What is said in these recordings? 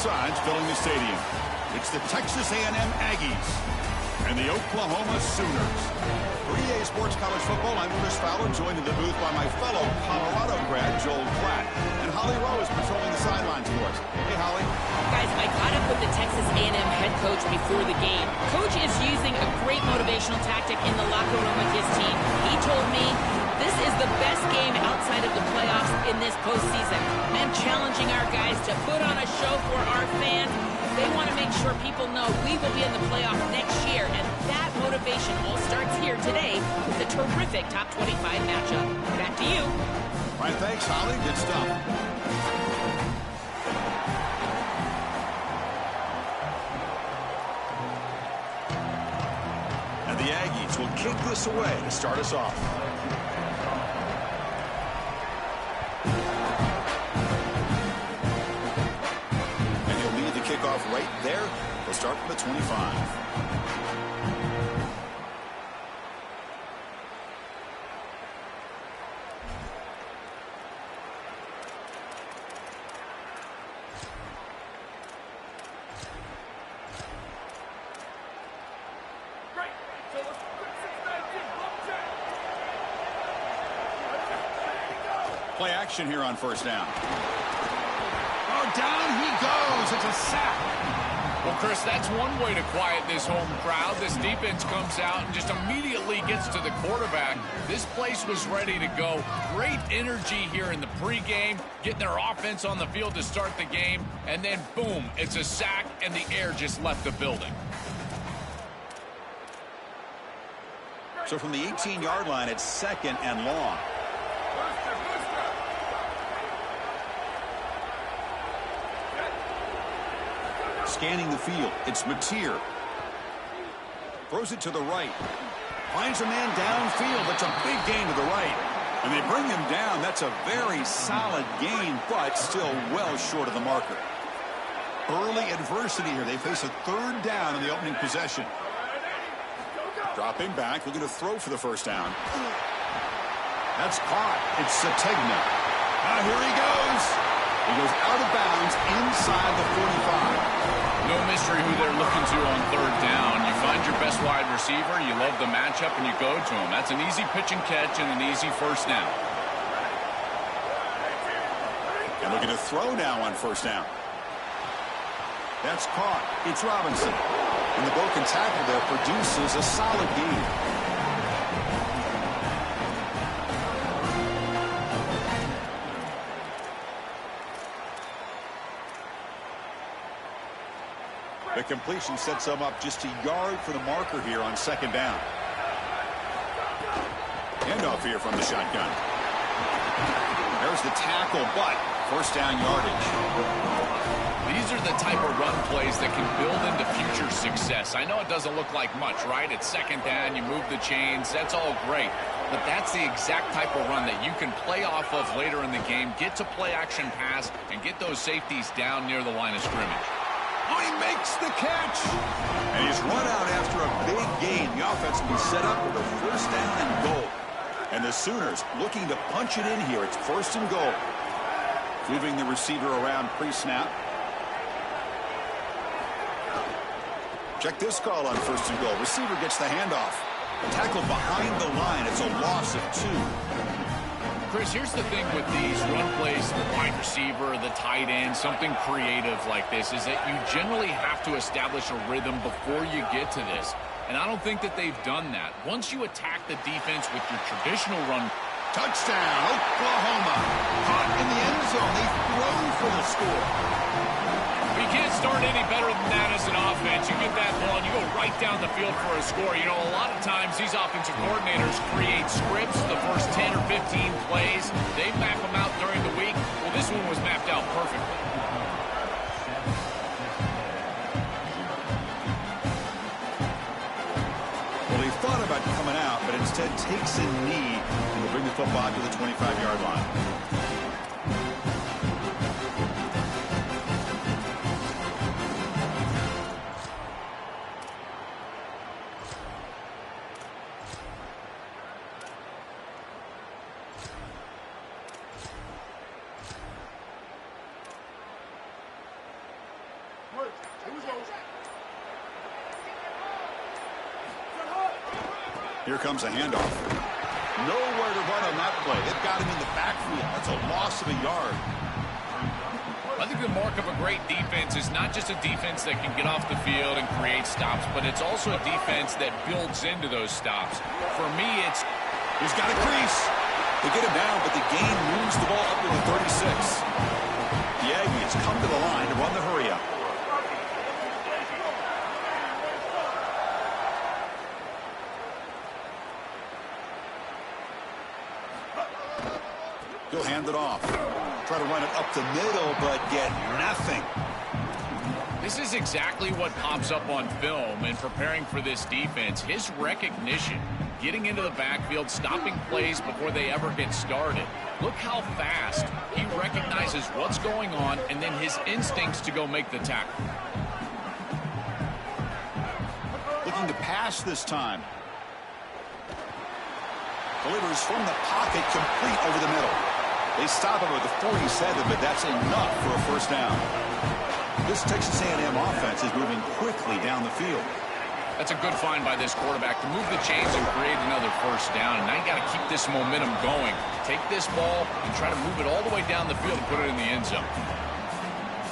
sides filling the stadium. It's the Texas A&M Aggies and the Oklahoma Sooners. For EA Sports College Football, I'm Chris Fowler, joined in the booth by my fellow Colorado grad, Joel Platt. And Holly Rowe is patrolling the sidelines for us. Hey, Holly. Guys, I caught up with the Texas A&M head coach before the game. Coach is using a great motivational tactic in the locker room with his team. He told me this is the best game outside of the playoffs in this postseason. I'm challenging our guys to put on a show for our fans. They want to make sure people know we will be in the playoff next year, and that motivation all starts here today with a terrific top 25 matchup. Back to you. All right, thanks, Holly. Good stuff. And the Aggies will kick this away to start us off. Kickoff right there. We'll start from the 25. Play action here on first down. Down he goes. It's a sack. Well, Chris, that's one way to quiet this home crowd. This defense comes out and just immediately gets to the quarterback. This place was ready to go. Great energy here in the pregame, getting their offense on the field to start the game, and then, boom, it's a sack, and the air just left the building. So from the 18-yard line, it's second and long. Scanning the field, it's Mateer. Throws it to the right. Finds a man downfield. That's a big gain to the right. And they bring him down. That's a very solid gain, but still well short of the marker. Early adversity here. They face a third down in the opening possession. Dropping back, looking to throw for the first down. That's caught. It's Sategna. Now here he goes. He goes out of bounds inside the 45. No mystery who they're looking to on third down. You find your best wide receiver, you love the matchup, and you go to him. That's an easy pitch and catch and an easy first down. And looking to throw now on first down. That's caught. It's Robinson. And the broken tackle there produces a solid gain. The completion sets them up just a yard for the marker here on second down. Handoff here from the shotgun. There's the tackle, but first down yardage. These are the type of run plays that can build into future success. I know it doesn't look like much, right? It's second down, you move the chains, that's all great. But that's the exact type of run that you can play off of later in the game, get to play action pass, and get those safeties down near the line of scrimmage. Oh, he makes the catch. And he's run out after a big gain. The offense will be set up with a first down and goal. And the Sooners looking to punch it in here. It's first and goal. Moving the receiver around pre-snap. Check this call on first and goal. Receiver gets the handoff. Tackle behind the line. It's a loss of 2. Chris, here's the thing with these run plays, the wide receiver, the tight end, something creative like this, is that you generally have to establish a rhythm before you get to this. And I don't think that they've done that. Once you attack the defense with your traditional run. Touchdown, Oklahoma. Caught in the end zone. They throw for the score. You can't start any better than that as an offense. You get that ball and you go right down the field for a score. You know, a lot of times these offensive coordinators create scripts, the first 10 or 15 plays. They map them out during the week. Well, this one was mapped out perfectly. Well, he thought about coming out, but instead takes a knee and will bring the football to the 25-yard line. Here comes a handoff. Nowhere to run on that play. They've got him in the backfield. That's a loss of a yard. I think the mark of a great defense is not just a defense that can get off the field and create stops, but it's also a defense that builds into those stops. For me, it's... He's got a crease. They get him down, but the gain moves the ball up to the 36. The Aggies come to the line to run the hurry-up. He'll hand it off. Try to run it up the middle, but get nothing. This is exactly what pops up on film in preparing for this defense. His recognition, getting into the backfield, stopping plays before they ever get started. Look how fast he recognizes what's going on and then his instincts to go make the tackle. Looking to pass this time. Delivers from the pocket, complete over the middle. They stop him at the 47, but that's enough for a first down. This Texas A&M offense is moving quickly down the field. That's a good find by this quarterback to move the chains and create another first down. And now you got to keep this momentum going. Take this ball and try to move it all the way down the field and put it in the end zone.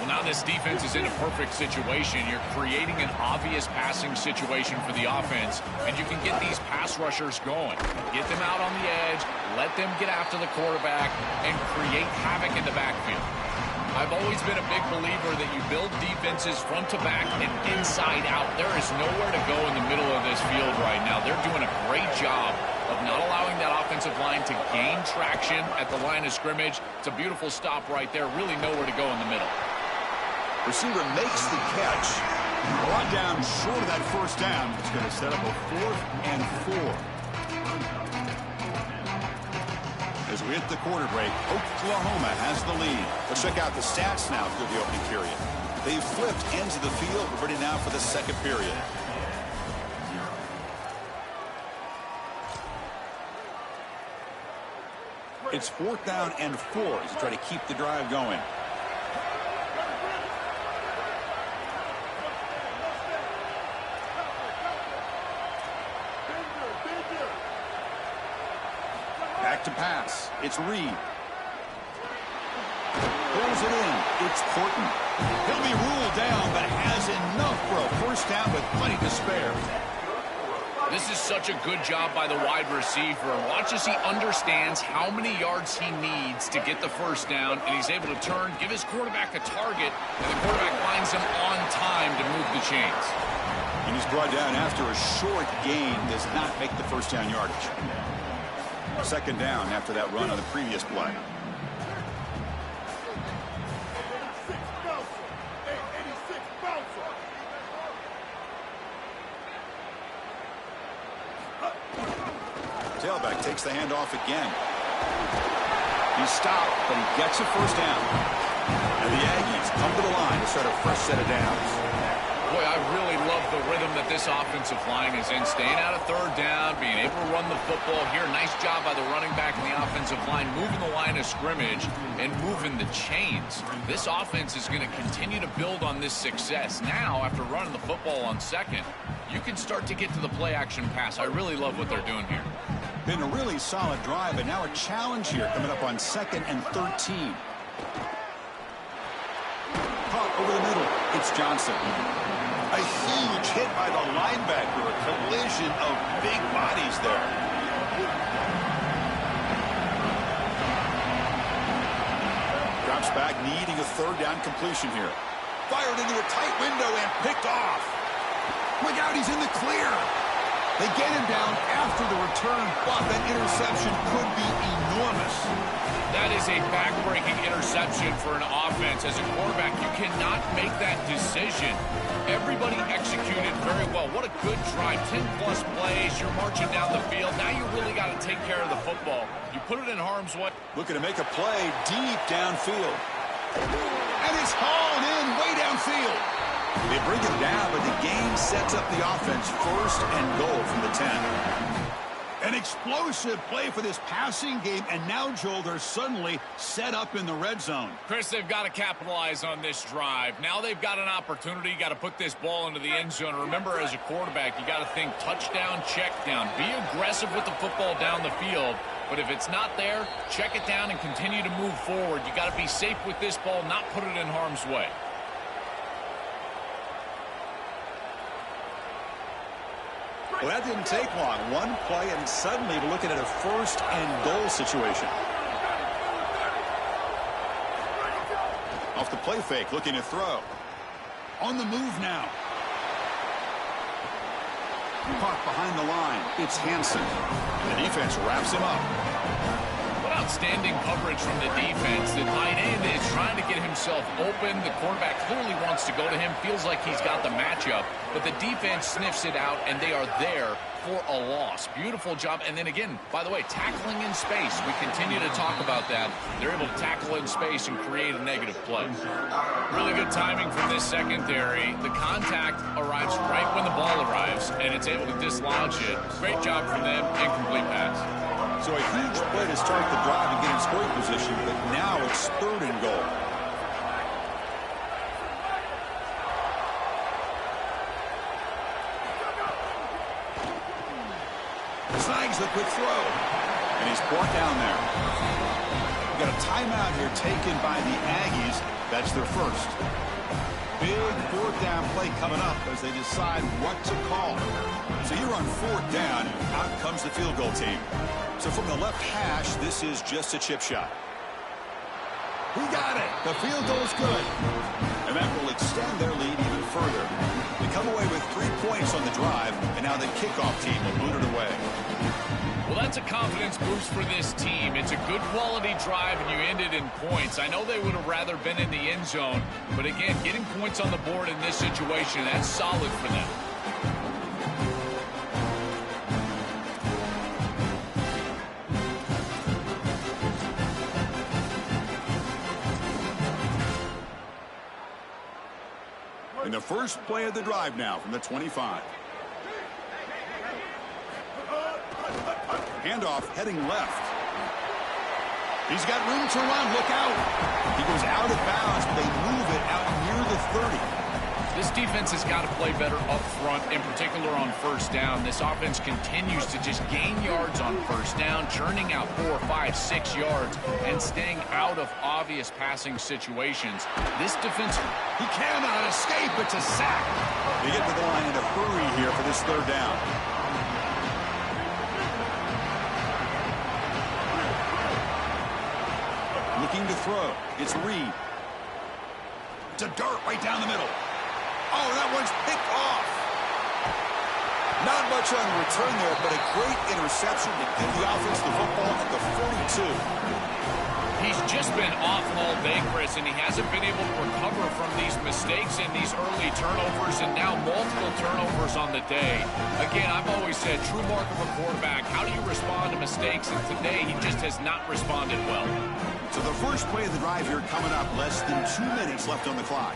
Well, now this defense is in a perfect situation. You're creating an obvious passing situation for the offense, and you can get these pass rushers going. Get them out on the edge, let them get after the quarterback, and create havoc in the backfield. I've always been a big believer that you build defenses front to back and inside out. There is nowhere to go in the middle of this field right now. They're doing a great job of not allowing that offensive line to gain traction at the line of scrimmage. It's a beautiful stop right there. Really nowhere to go in the middle. Receiver makes the catch. Brought down short of that first down. It's going to set up a 4th and 4. As we hit the quarter break, Oklahoma has the lead. Let's check out the stats now through the opening period. They've flipped ends of the field. We're ready now for the second period. It's 4th down and 4 as they try to keep the drive going. Back to pass. It's Reed. Pulls it in. It's Porton. He'll be ruled down, but has enough for a first down with plenty to spare. This is such a good job by the wide receiver. Watch as he understands how many yards he needs to get the first down, and he's able to turn, give his quarterback a target, and the quarterback finds him on time to move the chains. And he's brought down after a short gain. Does not make the first down yardage. Second down after that run on the previous play. Tailback takes the handoff again. He's stopped, but he gets a first down. And the Aggies come to the line to start a fresh set of downs. Boy, I really love the rhythm that this offensive line is in. Staying out of third down, being able to run the football here. Nice job by the running back and the offensive line, moving the line of scrimmage and moving the chains. This offense is going to continue to build on this success. Now, after running the football on second, you can start to get to the play-action pass. I really love what they're doing here. Been a really solid drive, and now a challenge here coming up on 2nd and 13. Caught over the middle. It's Johnson. A huge hit by the linebacker. A collision of big bodies there. Drops back, needing a third down completion here. Fired into a tight window and picked off. Look out, he's in the clear. They get him down after the return, but that interception could be enormous. That is a back-breaking interception for an offense. As a quarterback, you cannot make that decision. Everybody executed very well. What a good drive. 10-plus plays. You're marching down the field. Now you really got to take care of the football. You put it in harm's way. Looking to make a play deep downfield. And it's hauled in way downfield. They bring him down, but the game sets up the offense 1st and goal from the 10. An explosive play for this passing game, and now, Joel, they're suddenly set up in the red zone. Chris, they've got to capitalize on this drive. Now they've got an opportunity. You got to put this ball into the end zone. Remember, as a quarterback, you got to think touchdown, check down. Be aggressive with the football down the field. But if it's not there, check it down and continue to move forward. You got to be safe with this ball, not put it in harm's way. Well, that didn't take long. One play, and suddenly we're looking at a first and goal situation. Off the play fake, looking to throw. On the move now. Caught behind the line. It's Hansen. And the defense wraps him up. What outstanding coverage from the defense. The tight end is trying to get himself open. The quarterback clearly wants to go to him. Feels like he's got the matchup. But the defense sniffs it out, and they are there for a loss. Beautiful job. And then again, by the way, tackling in space. We continue to talk about that. They're able to tackle in space and create a negative play. Really good timing from this secondary. The contact arrives right when the ball arrives, and it's able to dislodge it. Great job from them. Incomplete pass. So a huge play to start the drive and get in scoring position, but now it's 3rd and goal. Snags the quick throw, and he's brought down there. We've got a timeout here taken by the Aggies. That's their first. Big 4th down play coming up as they decide what to call. So here on 4th down, out comes the field goal team. So from the left hash, this is just a chip shot. He got it. The field goal's good. And that will extend their lead even further. They come away with 3 points on the drive, and now the kickoff team will boot it away. Well, that's a confidence boost for this team. It's a good quality drive, and you ended in points. I know they would have rather been in the end zone, but again, getting points on the board in this situation, that's solid for them. In the first play of the drive now from the 25. Handoff heading left. He's got room to run. Look out. He goes out of bounds, but they move it out near the 30. This defense has got to play better up front, in particular on 1st down. This offense continues to just gain yards on 1st down, churning out 4, 5, 6 yards, and staying out of obvious passing situations. This defense, he cannot escape. It's a sack. They get to the line in a hurry here for this 3rd down. Looking to throw. It's Reed. It's a dart right down the middle. Oh, that one's picked off. Not much on the return there, but a great interception to give the offense the football at the 42. He's just been off all day, Chris, and he hasn't been able to recover from these mistakes and these early turnovers, and now multiple turnovers on the day. Again, I've always said, true mark of a quarterback, how do you respond to mistakes? And today, he just has not responded well. So the first play of the drive here coming up, less than 2 minutes left on the clock.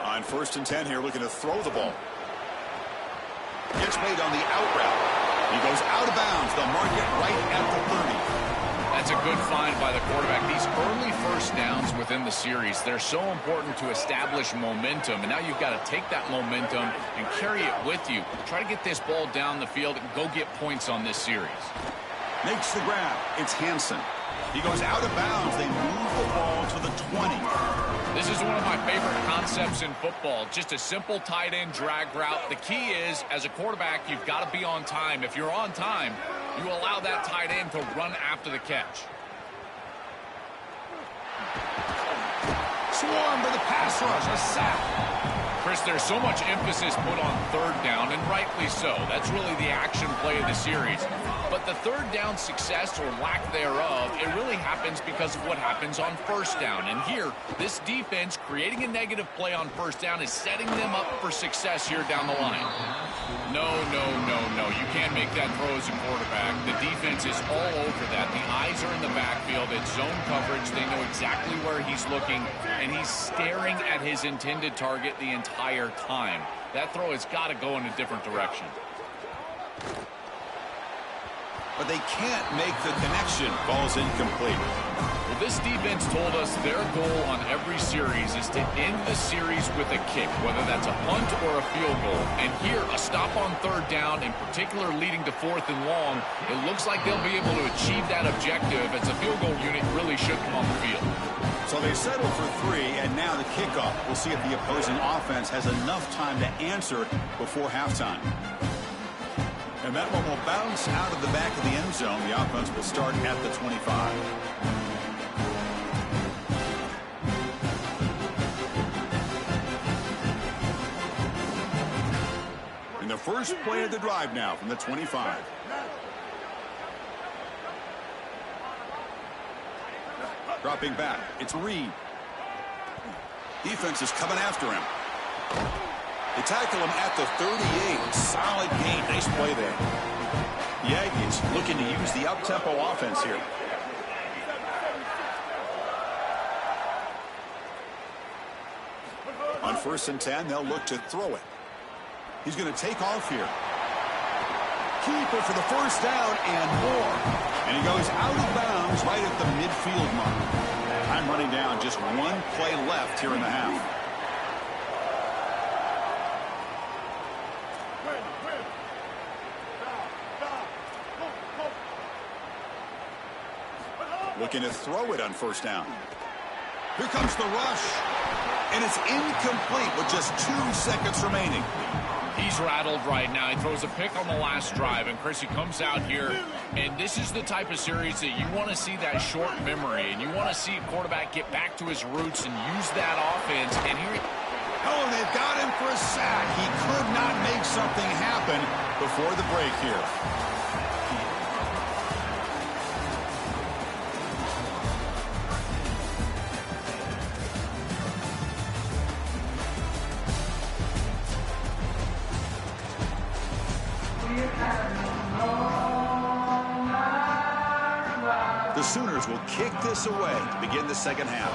On 1st and 10 here, looking to throw the ball. Gets made on the out route. He goes out of bounds. They'll mark it right at the 30. That's a good find by the quarterback. These early 1st downs within the series, they're so important to establish momentum. And now you've got to take that momentum and carry it with you. Try to get this ball down the field and go get points on this series. Makes the grab. It's Hansen. He goes out of bounds. They move the ball to the 20. This is one of my favorite concepts in football. Just a simple tight end drag route. The key is, as a quarterback, you've got to be on time. If you're on time, you allow that tight end to run after the catch. Swarm to the pass rush. A sack. Chris, there's so much emphasis put on 3rd down, and rightly so. That's really the action play of the series. But the 3rd down success or lack thereof, it really happens because of what happens on 1st down. And here, this defense creating a negative play on 1st down is setting them up for success here down the line. No. You can't make that throw as a quarterback. The defense is all over that. The eyes are in the backfield. It's zone coverage. They know exactly where he's looking, and he's staring at his intended target the entire time. That throw has got to go in a different direction. but they can't make the connection. Ball's incomplete. Well, this defense told us their goal on every series is to end the series with a kick, whether that's a punt or a field goal. And here, a stop on third down, in particular leading to 4th and long, it looks like they'll be able to achieve that objective as the field goal unit really should come on the field. So they settle for 3, and now the kickoff. We'll see if the opposing offense has enough time to answer before halftime. And that one will bounce out of the back of the end zone. The offense will start at the 25. And the first play of the drive now from the 25. Dropping back, it's Reed. Defense is coming after him. They tackle him at the 38. Solid gain. Nice play there. The Aggies looking to use the up-tempo offense here. On 1st and 10, they'll look to throw it. He's going to take off here. Keeper for the first down and more. And he goes out of bounds right at the midfield mark. Time running down, just 1 play left here in the half. Looking to throw it on 1st down. Here comes the rush. And it's incomplete with just 2 seconds remaining. He's rattled right now. He throws a pick on the last drive, and Chris, he comes out here, and this is the type of series that you want to see that short memory, and you want to see a quarterback get back to his roots and use that offense. And here, oh, they've got him for a sack. He could not make something happen before the break here. The Sooners will kick this away to begin the second half.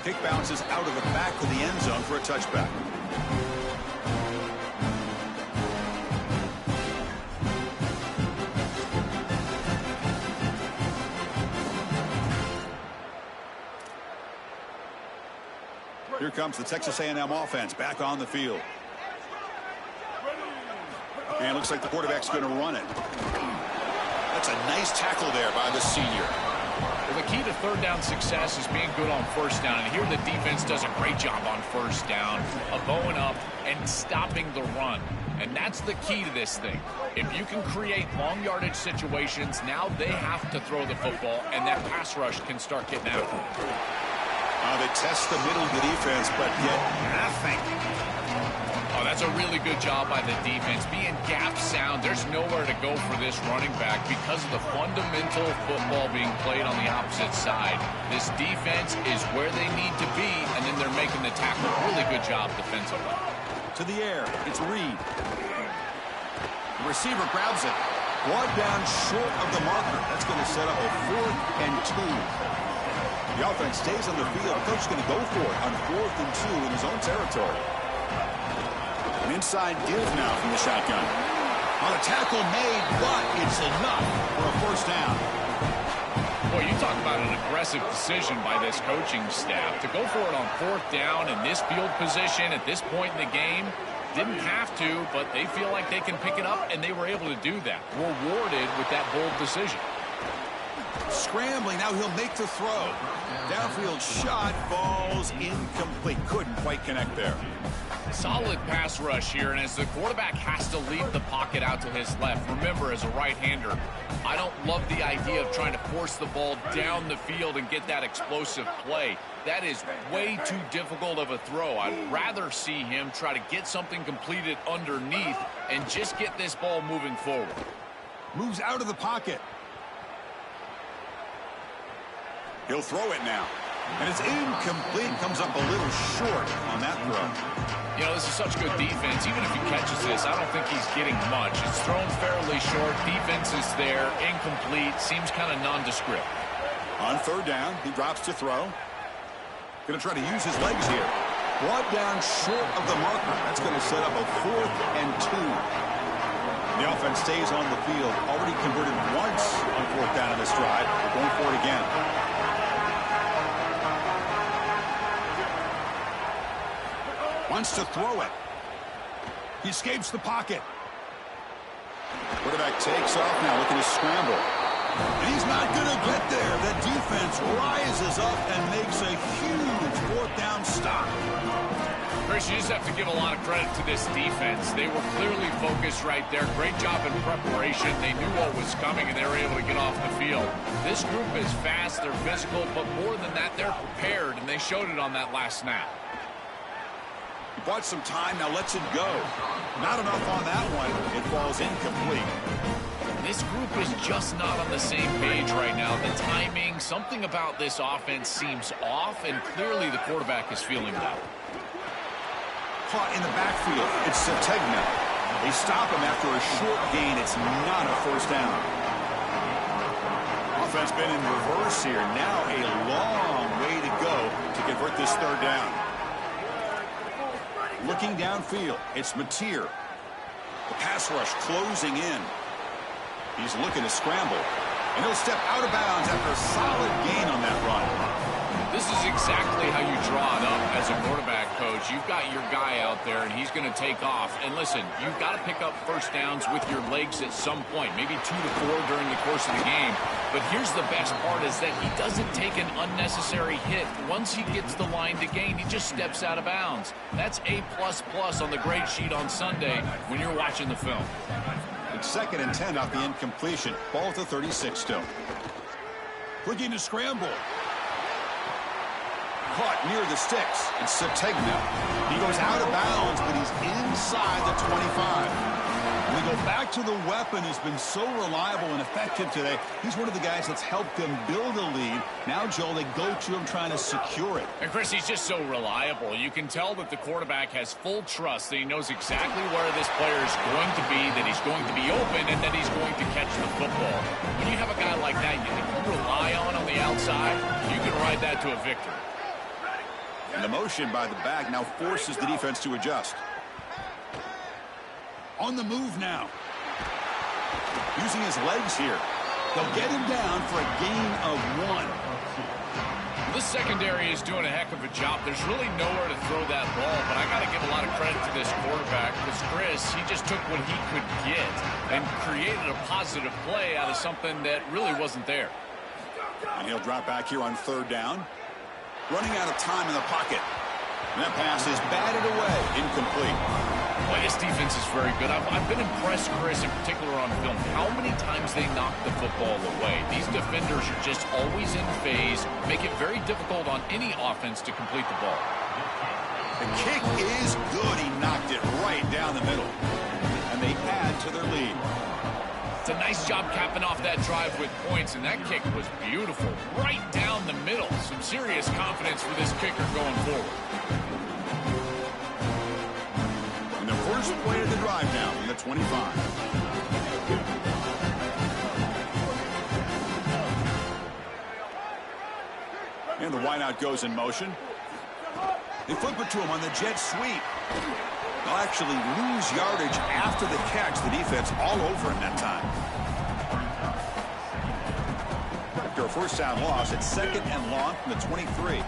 Kick bounces out of the back of the end zone for a touchback. Here comes the Texas A&M offense back on the field. And it looks like the quarterback's going to run it. That's a nice tackle there by the senior. Well, the key to 3rd down success is being good on 1st down. And here the defense does a great job on 1st down of going up and stopping the run. And that's the key to this thing. If you can create long yardage situations, now they have to throw the football, and that pass rush can start getting after it. They test the middle of the defense, but get nothing. Oh, that's a really good job by the defense. Being gap sound, there's nowhere to go for this running back because of the fundamental football being played on the opposite side. This defense is where they need to be, and then they're making the tackle. Really good job defensively. To the air, it's Reed. The receiver grabs it. Brought down short of the marker. That's going to set up a 4th and 2. The offense stays on the field. Coach's going to go for it on 4th and 2 in his own territory. An inside give now from the shotgun. On a tackle made, but it's enough for a 1st down. Boy, you talk about an aggressive decision by this coaching staff. To go for it on 4th down in this field position at this point in the game, didn't have to, but they feel like they can pick it up, and they were able to do that. Rewarded with that bold decision. Scrambling, now he'll make the throw. Downfield shot, falls incomplete. Couldn't quite connect there. Solid pass rush here, and as the quarterback has to leave the pocket out to his left, remember, as a right-hander, I don't love the idea of trying to force the ball down the field and get that explosive play. That is way too difficult of a throw. I'd rather see him try to get something completed underneath and just get this ball moving forward. Moves out of the pocket. He'll throw it now. And it's incomplete. Comes up a little short on that throw. You know, this is such good defense. Even if he catches this, I don't think he's getting much. It's thrown fairly short. Defense is there. Incomplete. Seems kind of nondescript. On 3rd down, he drops to throw. Going to try to use his legs here. brought down short of the marker. That's going to set up a 4th and 2. The offense stays on the field. Already converted once on 4th down in this drive. They're going for it again. Wants to throw it. He escapes the pocket. Quarterback takes off now, looking to scramble. And he's not going to get there. The defense rises up and makes a huge 4th down stop. Chris, you just have to give a lot of credit to this defense. They were clearly focused right there. Great job in preparation. They knew what was coming, and they were able to get off the field. This group is fast, they're physical, but more than that, they're prepared, and they showed it on that last snap. He bought some time, now lets it go. Not enough on that one. It falls incomplete. This group is just not on the same page right now. The timing, something about this offense seems off, and clearly the quarterback is feeling that. Caught in the backfield. It's Sategna. They stop him after a short gain. It's not a 1st down. Offense been in reverse here. Now a long way to go to convert this 3rd down. Looking downfield, it's Mateer. The pass rush closing in. He's looking to scramble. And he'll step out of bounds after a solid gain on that run. This is exactly how you draw it up as a quarterback coach. You've got your guy out there, and he's going to take off. And listen, you've got to pick up 1st downs with your legs at some point, maybe 2 to 4 during the course of the game. But here's the best part is that he doesn't take an unnecessary hit. Once he gets the line to gain, he just steps out of bounds. That's A++ on the grade sheet on Sunday when you're watching the film. It's 2nd and 10 off the incompletion. Ball at the 36 still. Looking to scramble. Caught near the sticks. It's Sategna. He goes out of bounds, but he's inside the 25. We go back to the weapon who's been so reliable and effective today. He's one of the guys that's helped them build a lead. Now, Joel, they go to him trying to secure it. And, Chris, he's just so reliable. You can tell that the quarterback has full trust that he knows exactly where this player is going to be, that he's going to be open, and that he's going to catch the football. When you have a guy like that, you can rely on the outside, you can ride that to a victory. And the motion by the back now forces the defense to adjust. On the move now. Using his legs here. They'll get him down for a gain of 1. This secondary is doing a heck of a job. There's really nowhere to throw that ball, but I got to give a lot of credit to this quarterback because Chris, he just took what he could get and created a positive play out of something that really wasn't there. And he'll drop back here on 3rd down. Running out of time in the pocket. And that pass is batted away. Incomplete. Boy, this defense is very good. I've been impressed, Chris, in particular on film, how many times they knock the football away. These defenders are just always in phase, make it very difficult on any offense to complete the ball. The kick is good. He knocked it right down the middle. And they add to their lead. It's a nice job capping off that drive with points, and that kick was beautiful. Right down the middle. Some serious confidence for this kicker going forward. And the first play of the drive now from the 25. And the wideout goes in motion. They flip it to him on the jet sweep. They'll actually lose yardage after the catch. The defense all over him that time. After a 1st down loss, it's 2nd and long from the 23.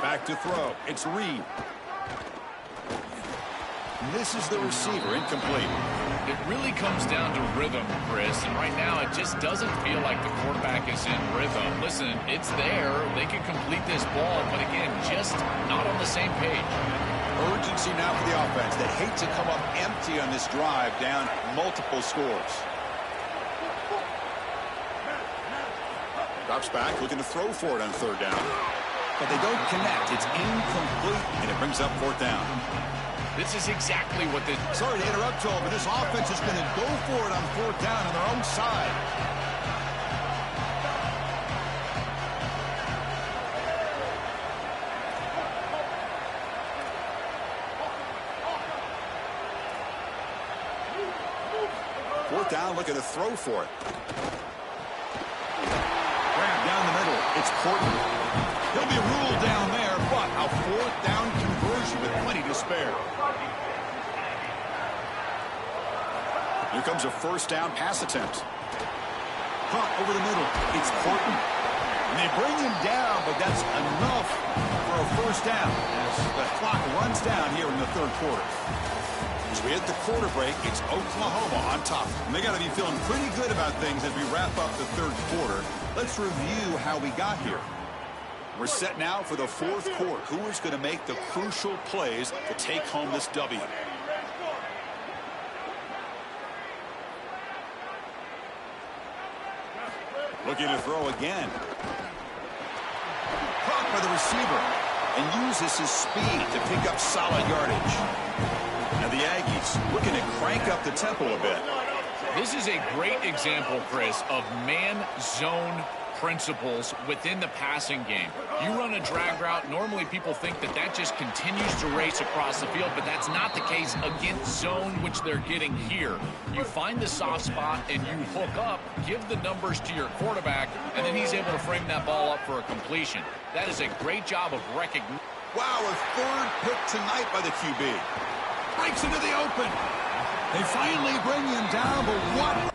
Back to throw. It's Reed. Misses the receiver. Incomplete. It really comes down to rhythm, Chris, and right now it just doesn't feel like the quarterback is in rhythm. Listen, it's there. They can complete this ball, but again, just not on the same page. Urgency now for the offense. They hate to come up empty on this drive, down multiple scores. Drops back, looking to throw for it on 3rd down. But they don't connect. It's incomplete, and it brings up 4th down. This is exactly what this... Sorry to interrupt, Joel, but this offense is going to go for it on 4th down on their own side. Fourth down, looking to throw for it. Grab down the middle. It's Portland. He'll be ruled down there, but a fourth down conversion with plenty to spare. Here comes a first down pass attempt. Hunt over the middle. It's Horton. And they bring him down, but that's enough for a first down as the clock runs down here in the third quarter. As we hit the quarter break, it's Oklahoma on top. And they got to be feeling pretty good about things as we wrap up the third quarter. Let's review how we got here. We're set now for the fourth quarter. Who is going to make the crucial plays to take home this W? Looking to throw again. Caught by the receiver. And uses his speed to pick up solid yardage. Now the Aggies looking to crank up the tempo a bit. This is a great example, Chris, of man-zone principles within the passing game. You run a drag route, normally people think that that just continues to race across the field, but that's not the case against zone, which they're getting here. You find the soft spot and you hook up, give the numbers to your quarterback, and then he's able to frame that ball up for a completion. That is a great job of recognition. Wow, a third pick tonight by the QB. Breaks into the open. They finally bring him down, but what?